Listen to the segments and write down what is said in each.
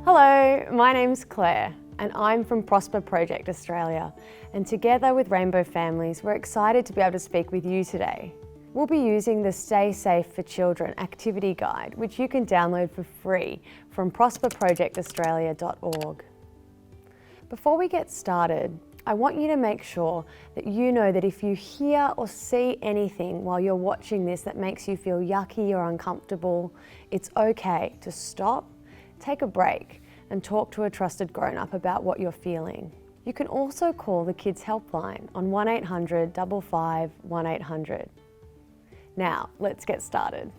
Hello, my name's Claire and I'm from Prosper Project Australia, and together with Rainbow Families we're excited to be able to speak with you today. We'll be using the Stay Safe for Children activity guide, which you can download for free from prosperprojectaustralia.org. Before we get started, I want you to make sure that you know that if you hear or see anything while you're watching this that makes you feel yucky or uncomfortable, it's okay to stop, take a break and talk to a trusted grown-up about what you're feeling. You can also call the Kids Helpline on 1800 55 1800. Now, let's get started.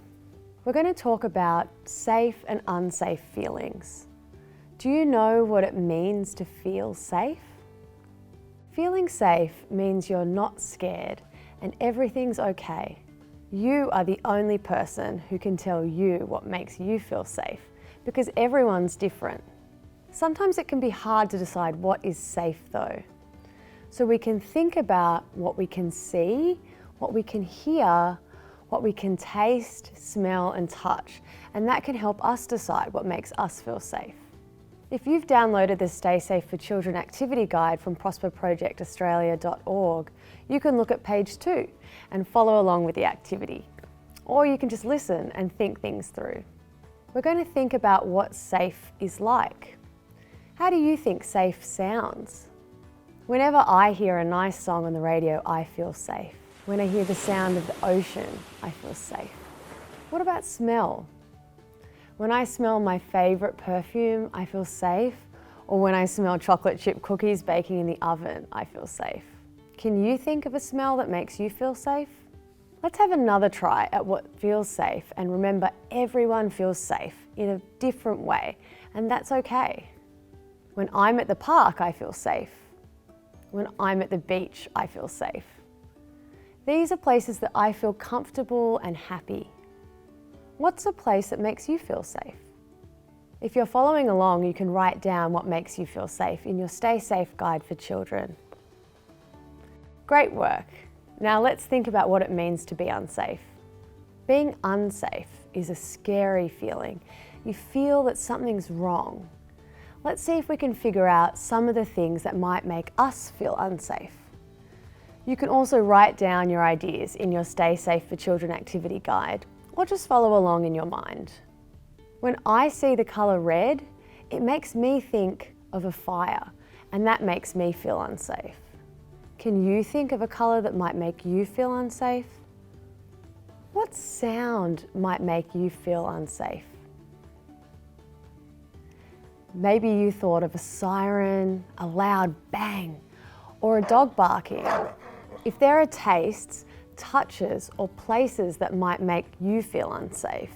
We're going to talk about safe and unsafe feelings. Do you know what it means to feel safe? Feeling safe means you're not scared and everything's okay. You are the only person who can tell you what makes you feel safe, because everyone's different. Sometimes it can be hard to decide what is safe though. So we can think about what we can see, what we can hear, what we can taste, smell and touch, and that can help us decide what makes us feel safe. If you've downloaded the Stay Safe for Children activity guide from prosperprojectaustralia.org, you can look at page 2 and follow along with the activity. Or you can just listen and think things through. We're going to think about what safe is like. How do you think safe sounds? Whenever I hear a nice song on the radio, I feel safe. When I hear the sound of the ocean, I feel safe. What about smell? When I smell my favourite perfume, I feel safe. Or when I smell chocolate chip cookies baking in the oven, I feel safe. Can you think of a smell that makes you feel safe? Let's have another try at what feels safe, and remember, everyone feels safe in a different way, and that's okay. When I'm at the park, I feel safe. When I'm at the beach, I feel safe. These are places that I feel comfortable and happy. What's a place that makes you feel safe? If you're following along, you can write down what makes you feel safe in your Stay Safe guide for children. Great work. Now let's think about what it means to be unsafe. Being unsafe is a scary feeling. You feel that something's wrong. Let's see if we can figure out some of the things that might make us feel unsafe. You can also write down your ideas in your Stay Safe for Children activity guide, or just follow along in your mind. When I see the colour red, it makes me think of a fire, and that makes me feel unsafe. Can you think of a colour that might make you feel unsafe? What sound might make you feel unsafe? Maybe you thought of a siren, a loud bang, or a dog barking. If there are tastes, touches, or places that might make you feel unsafe,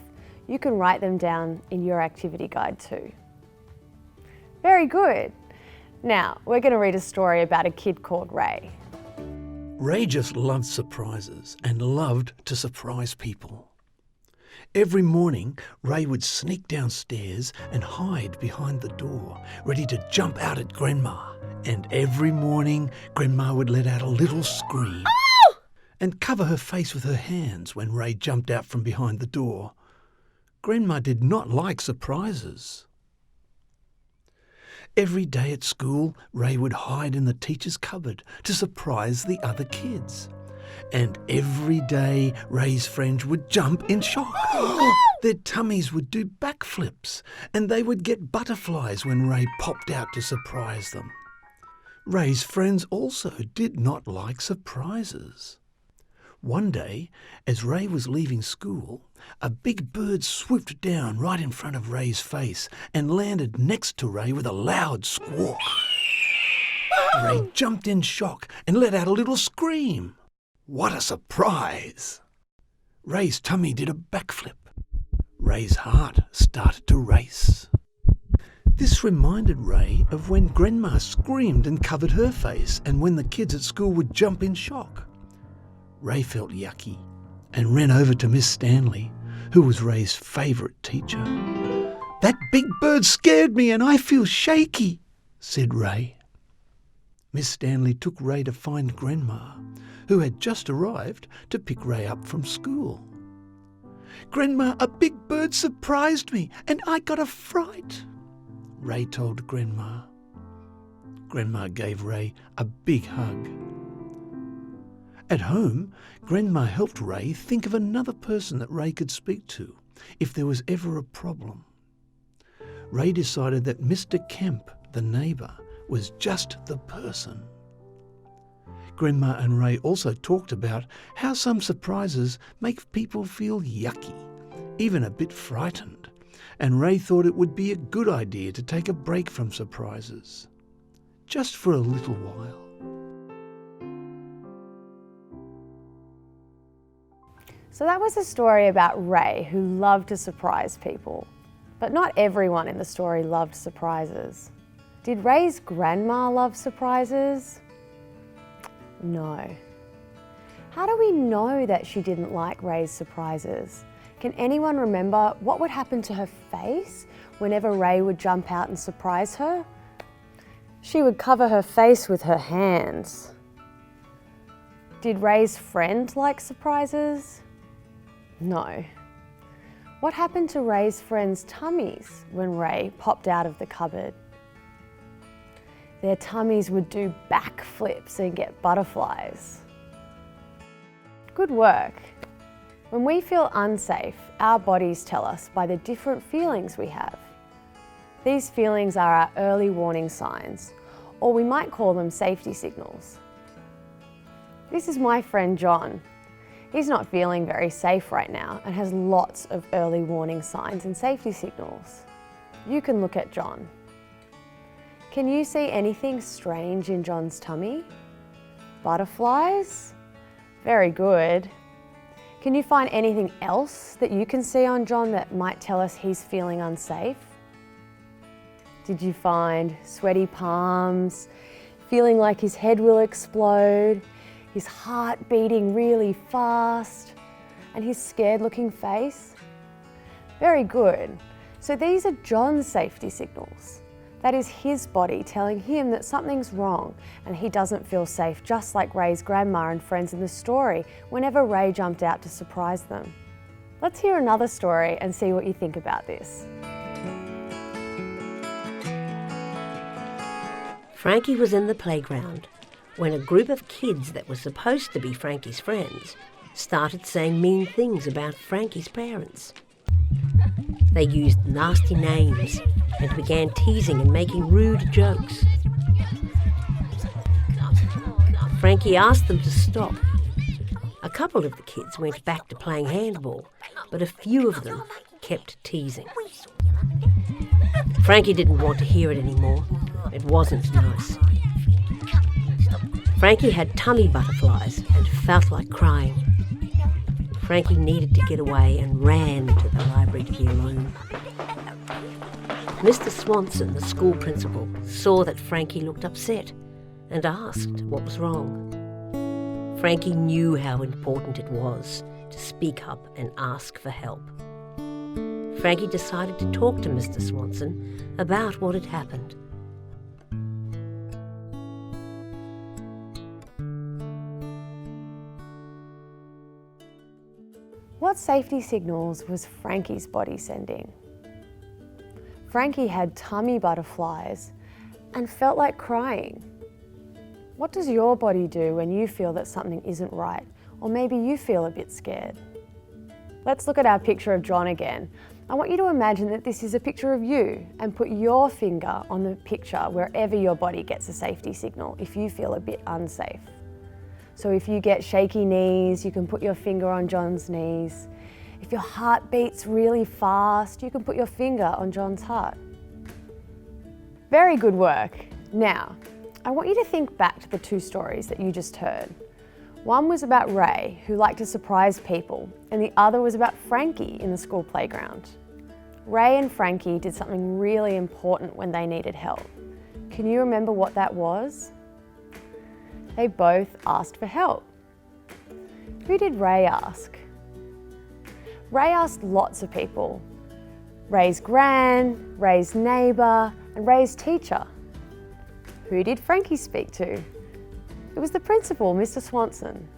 you can write them down in your activity guide too. Very good. Now, we're going to read a story about a kid called Ray. Ray just loved surprises and loved to surprise people. Every morning, Ray would sneak downstairs and hide behind the door, ready to jump out at Grandma. And every morning, Grandma would let out a little scream and cover her face with her hands when Ray jumped out from behind the door. Grandma did not like surprises. Every day at school, Ray would hide in the teacher's cupboard to surprise the other kids. And every day, Ray's friends would jump in shock. Their tummies would do backflips, and they would get butterflies when Ray popped out to surprise them. Ray's friends also did not like surprises. One day, as Ray was leaving school, a big bird swooped down right in front of Ray's face and landed next to Ray with a loud squawk. Ray jumped in shock and let out a little scream. What a surprise! Ray's tummy did a backflip. Ray's heart started to race. This reminded Ray of when Grandma screamed and covered her face, and when the kids at school would jump in shock. Ray felt yucky and ran over to Miss Stanley, who was Ray's favourite teacher. "That big bird scared me and I feel shaky," said Ray. Miss Stanley took Ray to find Grandma, who had just arrived to pick Ray up from school. "Grandma, a big bird surprised me and I got a fright." Ray told Grandma. Grandma gave Ray a big hug. At home, Grandma helped Ray think of another person that Ray could speak to if there was ever a problem. Ray decided that Mr. Kemp, the neighbour, was just the person. Grandma and Ray also talked about how some surprises make people feel yucky, even a bit frightened, and Ray thought it would be a good idea to take a break from surprises, just for a little while. So that was a story about Ray, who loved to surprise people. But not everyone in the story loved surprises. Did Ray's grandma love surprises? No. How do we know that she didn't like Ray's surprises? Can anyone remember what would happen to her face whenever Ray would jump out and surprise her? She would cover her face with her hands. Did Ray's friend like surprises? No. What happened to Ray's friends' tummies when Ray popped out of the cupboard? Their tummies would do backflips and get butterflies. Good work. When we feel unsafe, our bodies tell us by the different feelings we have. These feelings are our early warning signs, or we might call them safety signals. This is my friend John. He's not feeling very safe right now and has lots of early warning signs and safety signals. You can look at John. Can you see anything strange in John's tummy? Butterflies? Very good. Can you find anything else that you can see on John that might tell us he's feeling unsafe? Did you find sweaty palms, feeling like his head will explode, his heart beating really fast, and his scared looking face? Very good. So these are John's safety signals. That is his body telling him that something's wrong and he doesn't feel safe, just like Ray's grandma and friends in the story whenever Ray jumped out to surprise them. Let's hear another story and see what you think about this. Frankie was in the playground when a group of kids that were supposed to be Frankie's friends started saying mean things about Frankie's parents. They used nasty names and began teasing and making rude jokes. Frankie asked them to stop. A couple of the kids went back to playing handball, but a few of them kept teasing. Frankie didn't want to hear it anymore. It wasn't nice. Frankie had tummy butterflies and felt like crying. Frankie needed to get away and ran to the library to be alone. Mr. Swanson, the school principal, saw that Frankie looked upset and asked what was wrong. Frankie knew how important it was to speak up and ask for help. Frankie decided to talk to Mr. Swanson about what had happened. What safety signals was Frankie's body sending? Frankie had tummy butterflies and felt like crying. What does your body do when you feel that something isn't right, or maybe you feel a bit scared? Let's look at our picture of John again. I want you to imagine that this is a picture of you and put your finger on the picture wherever your body gets a safety signal if you feel a bit unsafe. So if you get shaky knees, you can put your finger on John's knees. If your heart beats really fast, you can put your finger on John's heart. Very good work. Now, I want you to think back to the two stories that you just heard. One was about Ray, who liked to surprise people, and the other was about Frankie in the school playground. Ray and Frankie did something really important when they needed help. Can you remember what that was? They both asked for help. Who did Ray ask? Ray asked lots of people. Ray's gran, Ray's neighbour, and Ray's teacher. Who did Frankie speak to? It was the principal, Mr. Swanson.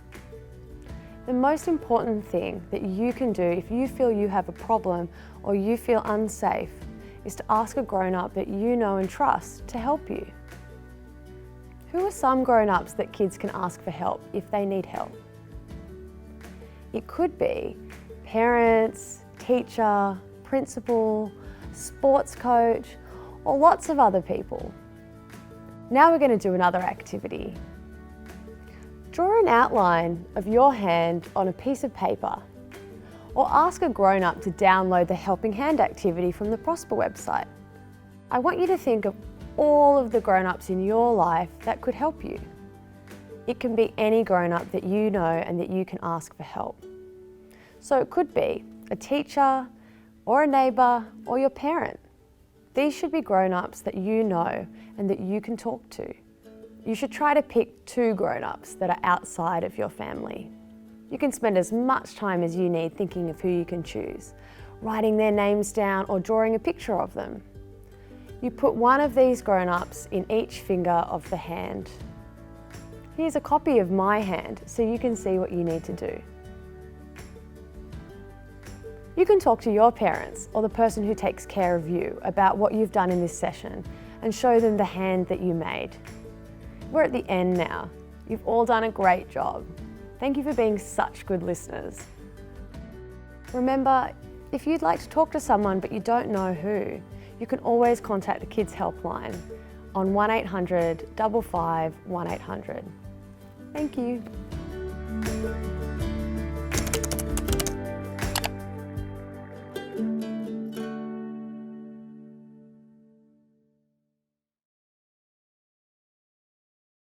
The most important thing that you can do if you feel you have a problem or you feel unsafe is to ask a grown-up that you know and trust to help you. Who are some grown-ups that kids can ask for help if they need help? It could be parents, teacher, principal, sports coach, or lots of other people. Now we're going to do another activity. Draw an outline of your hand on a piece of paper, or ask a grown-up to download the Helping Hand activity from the Prosper website. I want you to think of all of the grown-ups in your life that could help you. It can be any grown-up that you know and that you can ask for help. So it could be a teacher, or a neighbour, or your parent. These should be grown-ups that you know and that you can talk to. You should try to pick 2 grown-ups that are outside of your family. You can spend as much time as you need thinking of who you can choose, writing their names down or drawing a picture of them. You put one of these grown-ups in each finger of the hand. Here's a copy of my hand so you can see what you need to do. You can talk to your parents or the person who takes care of you about what you've done in this session and show them the hand that you made. We're at the end now. You've all done a great job. Thank you for being such good listeners. Remember, if you'd like to talk to someone but you don't know who, you can always contact the Kids Helpline on 1800 55 1800. Thank you.